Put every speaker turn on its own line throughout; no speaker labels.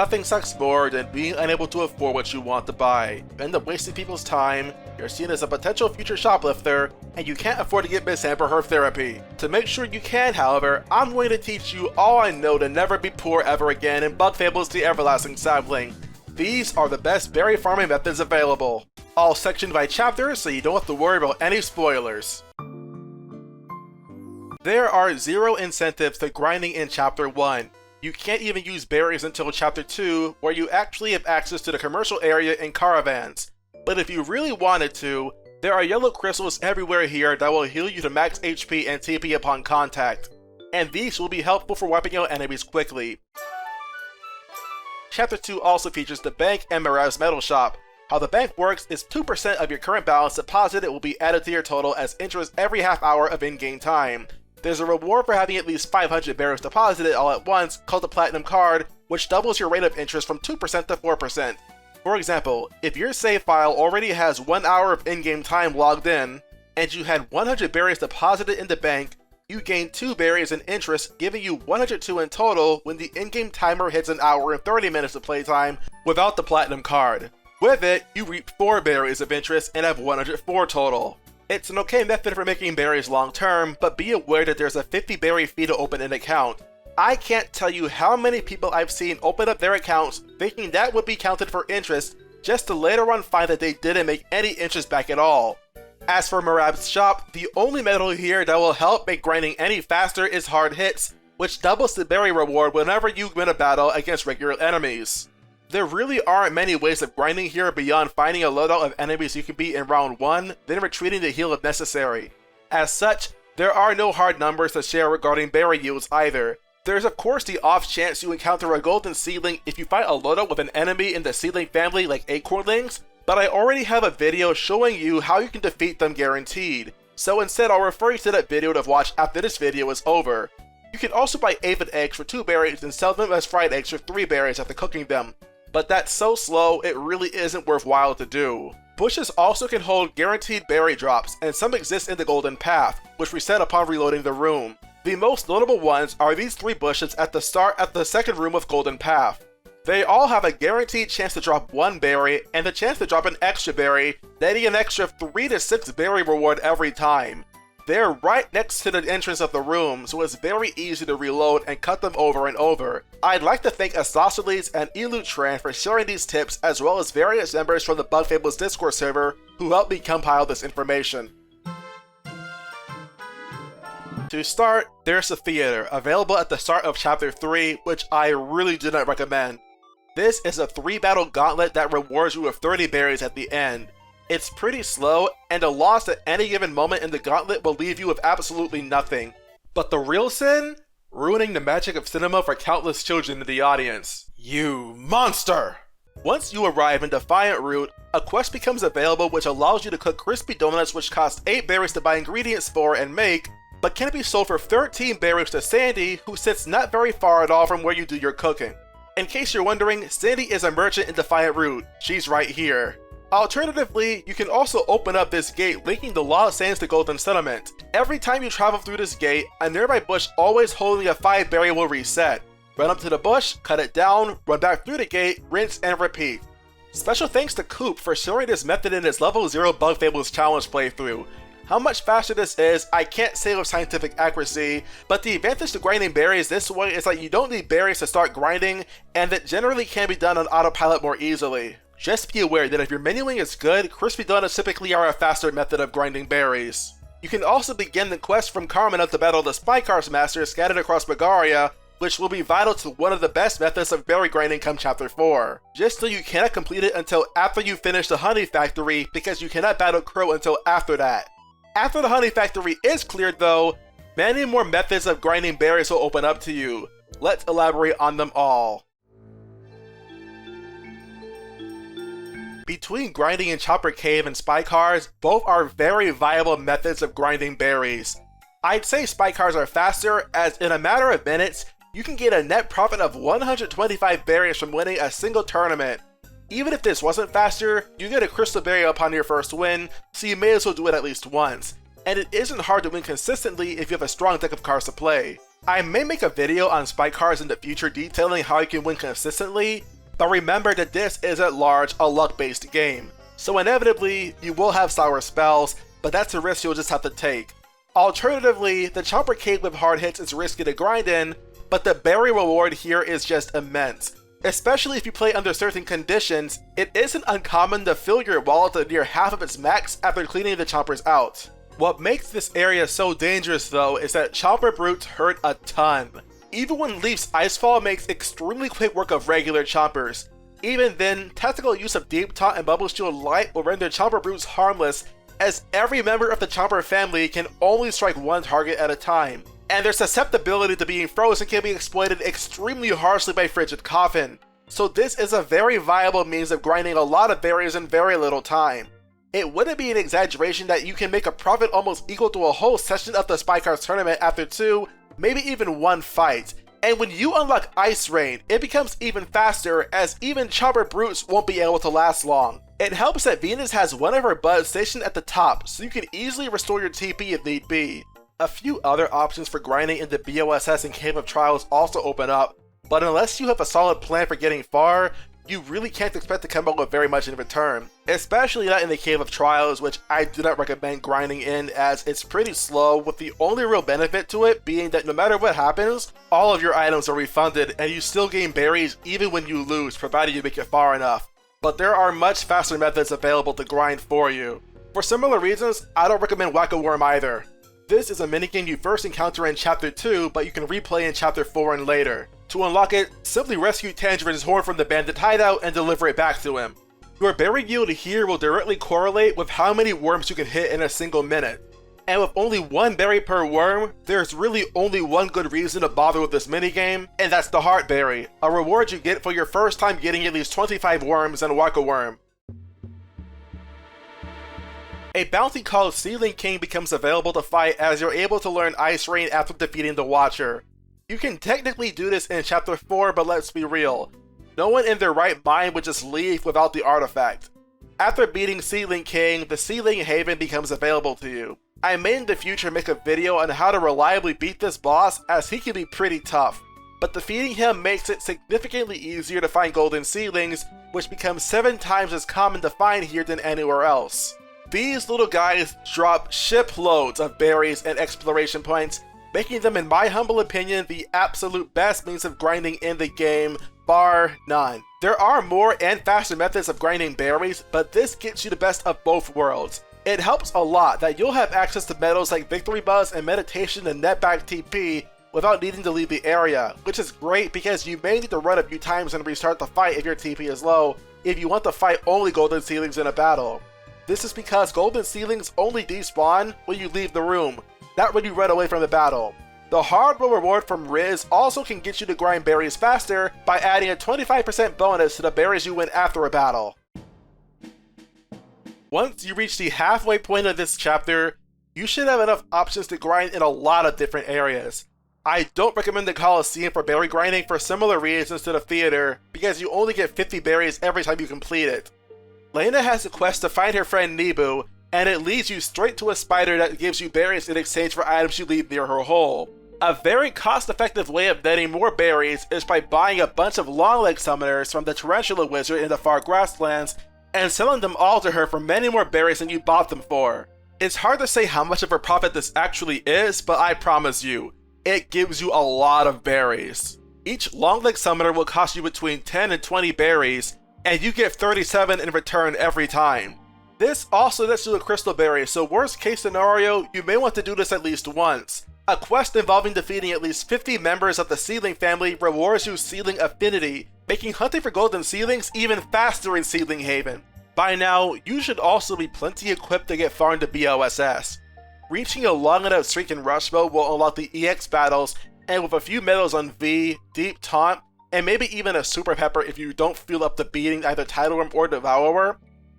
Nothing sucks more than being unable to afford what you want to buy. You end up wasting people's time, you're seen as a potential future shoplifter, and you can't afford to get Miss Amber her therapy. To make sure you can, however, I'm going to teach you all I know to never be poor ever again in Bug Fables the Everlasting Sapling. These are the best berry farming methods available. All sectioned by chapter so you don't have to worry about any spoilers. There are 0 incentives to grinding in Chapter 1. You can't even use berries until Chapter 2, where you actually have access to the commercial area in caravans. But if you really wanted to, there are yellow crystals everywhere here that will heal you to max HP and TP upon contact. And these will be helpful for wiping out enemies quickly. Chapter 2 also features the bank and Mirav's metal shop. How the bank works is 2% of your current balance deposited will be added to your total as interest every half hour of in-game time. There's a reward for having at least 500 berries deposited all at once called the Platinum Card, which doubles your rate of interest from 2% to 4%. For example, if your save file already has 1 hour of in-game time logged in, and you had 100 berries deposited in the bank, you gain 2 berries in interest, giving you 102 in total when the in-game timer hits an hour and 30 minutes of playtime without the Platinum Card. With it, you reap 4 berries of interest and have 104 total. It's an okay method for making berries long term, but be aware that there's a 50 berry fee to open an account. I can't tell you how many people I've seen open up their accounts thinking that would be counted for interest, just to later on find that they didn't make any interest back at all. As for Mirav's shop, the only metal here that will help make grinding any faster is hard hits, which doubles the berry reward whenever you win a battle against regular enemies. There really aren't many ways of grinding here beyond finding a loadout of enemies you can beat in round 1, then retreating to heal if necessary. As such, there are no hard numbers to share regarding berry yields either. There's of course the off chance you encounter a golden seedling if you fight a loadout with an enemy in the seedling family like acornlings, but I already have a video showing you how you can defeat them guaranteed, so instead I'll refer you to that video to watch after this video is over. You can also buy aphid eggs for 2 berries and sell them as fried eggs for 3 berries after cooking them. But that's so slow, it really isn't worthwhile to do. Bushes also can hold guaranteed berry drops, and some exist in the Golden Path, which reset upon reloading the room. The most notable ones are these 3 bushes at the start at the second room of Golden Path. They all have a guaranteed chance to drop 1 berry, and the chance to drop an extra berry, netting an extra 3 to 6 berry reward every time. They're right next to the entrance of the room, so it's very easy to reload and cut them over and over. I'd like to thank Isosceles and Elutran for sharing these tips, as well as various members from the Bug Fables Discord server who helped me compile this information. To start, there's the theater, available at the start of Chapter 3, which I really do not recommend. This is a 3-battle gauntlet that rewards you with 30 berries at the end. It's pretty slow, and a loss at any given moment in the gauntlet will leave you with absolutely nothing. But the real sin? Ruining the magic of cinema for countless children in the audience. You monster! Once you arrive in Defiant Root, a quest becomes available which allows you to cook crispy donuts which cost 8 berries to buy ingredients for and make, but can be sold for 13 berries to Sandy, who sits not very far at all from where you do your cooking. In case you're wondering, Sandy is a merchant in Defiant Root. She's right here. Alternatively, you can also open up this gate linking the Lost Sands to Golden Settlement. Every time you travel through this gate, a nearby bush always holding a 5 berry will reset. Run up to the bush, cut it down, run back through the gate, rinse and repeat. Special thanks to Coop for sharing this method in his level 0 Bug Fables challenge playthrough. How much faster this is, I can't say with scientific accuracy, but the advantage to grinding berries this way is that you don't need berries to start grinding, and it generally can be done on autopilot more easily. Just be aware that if your menuing is good, crispy donuts typically are a faster method of grinding berries. You can also begin the quest from Carmina to battle the Spy Cars Master scattered across Bulgaria, which will be vital to one of the best methods of berry grinding come Chapter 4. Just so you cannot complete it until after you finish the Honey Factory, because you cannot battle Crow until after that. After the Honey Factory is cleared though, many more methods of grinding berries will open up to you. Let's elaborate on them all. Between grinding in Chopper Cave and Spy Cars, both are very viable methods of grinding berries. I'd say Spy Cars are faster, as in a matter of minutes, you can get a net profit of 125 berries from winning a single tournament. Even if this wasn't faster, you get a crystal berry upon your first win, so you may as well do it at least once. And it isn't hard to win consistently if you have a strong deck of cards to play. I may make a video on spike cards in the future detailing how you can win consistently, but remember that this is at large a luck-based game, so inevitably you will have sour spells, but that's a risk you'll just have to take. Alternatively, the Chomper Cave with hard hits is risky to grind in, but the berry reward here is just immense. Especially if you play under certain conditions, it isn't uncommon to fill your wallet to near half of its max after cleaning the chompers out. What makes this area so dangerous though is that chomper brutes hurt a ton. Even when Leaf's Icefall makes extremely quick work of regular chompers. Even then, tactical use of Deep Taunt and Bubble Shield Light will render chomper brutes harmless, as every member of the chomper family can only strike one target at a time. And their susceptibility to being frozen can be exploited extremely harshly by Frigid Coffin, so this is a very viable means of grinding a lot of berries in very little time. It wouldn't be an exaggeration that you can make a profit almost equal to a whole session of the Spike Cards tournament after 2, maybe even 1 fight. And when you unlock Ice Rain, it becomes even faster, as even chomper brutes won't be able to last long. It helps that Venus has one of her buds stationed at the top, so you can easily restore your TP if need be. A few other options for grinding in the BOSS and Cave of Trials also open up, but unless you have a solid plan for getting far, you really can't expect to come up with very much in return. Especially not in the Cave of Trials, which I do not recommend grinding in, as it's pretty slow, with the only real benefit to it being that no matter what happens, all of your items are refunded and you still gain berries even when you lose, provided you make it far enough. But there are much faster methods available to grind for you. For similar reasons, I don't recommend Whack-A-Worm either. This is a minigame you first encounter in Chapter 2, but you can replay in Chapter 4 and later. To unlock it, simply rescue Tangerine's horn from the bandit hideout and deliver it back to him. Your berry yield here will directly correlate with how many worms you can hit in a single minute. And with only 1 berry per worm, there's really only one good reason to bother with this minigame, and that's the Heart Berry, a reward you get for your first time getting at least 25 worms in Whack-A-Worm. A bounty called Sealing King becomes available to fight as you're able to learn Ice Rain after defeating the Watcher. You can technically do this in Chapter 4, but let's be real. No one in their right mind would just leave without the artifact. After beating Sealing King, the Sealing Haven becomes available to you. I may in the future make a video on how to reliably beat this boss, as he can be pretty tough, but defeating him makes it significantly easier to find golden seedlings, which becomes 7 times as common to find here than anywhere else. These little guys drop shiploads of berries and exploration points, making them, in my humble opinion, the absolute best means of grinding in the game, bar none. There are more and faster methods of grinding berries, but this gets you the best of both worlds. It helps a lot that you'll have access to medals like Victory Buzz and Meditation and net back TP without needing to leave the area, which is great because you may need to run a few times and restart the fight if your TP is low, if you want to fight only golden seedlings in a battle. This is because golden seedlings only despawn when you leave the room, not when you run away from the battle. The hardware reward from Riz also can get you to grind berries faster by adding a 25% bonus to the berries you win after a battle. Once you reach the halfway point of this chapter, you should have enough options to grind in a lot of different areas. I don't recommend the Coliseum for berry grinding for similar reasons to the theater, because you only get 50 berries every time you complete it. Lena has a quest to find her friend Nebu, and it leads you straight to a spider that gives you berries in exchange for items you leave near her hole. A very cost-effective way of netting more berries is by buying a bunch of long-leg summoners from the Tarantula Wizard in the far grasslands and selling them all to her for many more berries than you bought them for. It's hard to say how much of a profit this actually is, but I promise you, it gives you a lot of berries. Each long-leg summoner will cost you between 10 and 20 berries, and you get 37 in return every time. This also lets you a crystal berry, so worst case scenario, you may want to do this at least once. A quest involving defeating at least 50 members of the Seedling family rewards you Seedling Affinity, making hunting for golden seedlings even faster in Seedling Haven. By now, you should also be plenty equipped to get far into BOSS. Reaching a long enough streak in Rush Mode will unlock the EX battles, and with a few medals on V, Deep Taunt, and maybe even a Super Pepper if you don't feel up to beating either Tidal Worm or Devourer,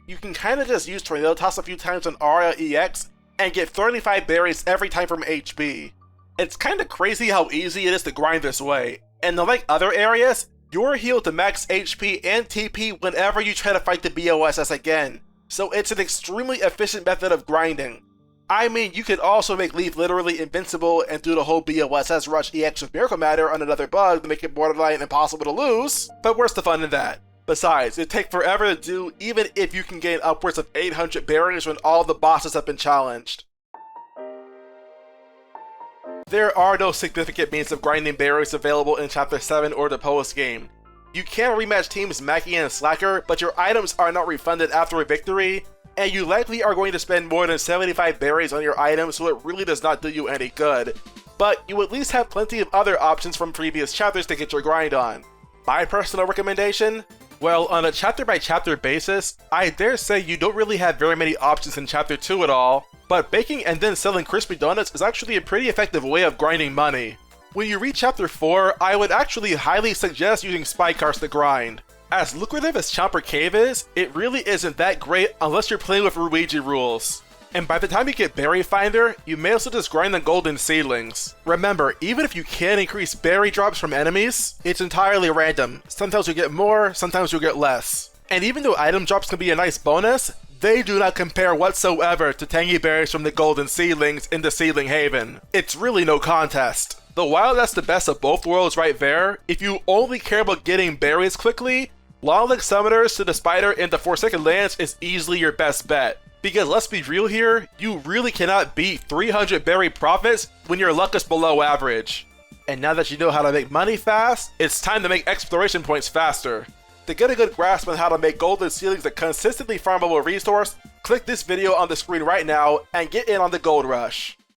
you can kinda just use Tornado Toss a few times on Aria EX and get 35 berries every time from HB. It's kinda crazy how easy it is to grind this way, and unlike other areas, you're healed to max HP and TP whenever you try to fight the BOSS again, so it's an extremely efficient method of grinding. I mean, you could also make Leaf literally invincible and do the whole BOSS Rush EX with Miracle Matter on another bug to make it borderline impossible to lose, but where's the fun in that? Besides, it'd take forever to do even if you can gain upwards of 800 berries when all the bosses have been challenged. There are no significant means of grinding berries available in Chapter 7 or the post-game. You can rematch teams Mackie and Slacker, but your items are not refunded after a victory, and you likely are going to spend more than 75 berries on your item, so it really does not do you any good. But you at least have plenty of other options from previous chapters to get your grind on. My personal recommendation? Well, on a chapter-by-chapter basis, I dare say you don't really have very many options in Chapter 2 at all, but baking and then selling crispy donuts is actually a pretty effective way of grinding money. When you reach Chapter 4, I would actually highly suggest using spy cars to grind. As lucrative as Chomper Cave is, it really isn't that great unless you're playing with Luigi rules. And by the time you get Berry Finder, you may also just grind the golden seedlings. Remember, even if you can increase berry drops from enemies, it's entirely random. Sometimes you'll get more, sometimes you'll get less. And even though item drops can be a nice bonus, they do not compare whatsoever to tangy berries from the golden seedlings in the Seedling Haven. It's really no contest. Though while that's the best of both worlds right there, if you only care about getting berries quickly, Long Leg Summoners to the Spider in the Forsaken Lands is easily your best bet. Because let's be real here, you really cannot beat 300 berry profits when your luck is below average. And now that you know how to make money fast, it's time to make exploration points faster. To get a good grasp on how to make golden seedlings a consistently farmable resource, click this video on the screen right now and get in on the gold rush.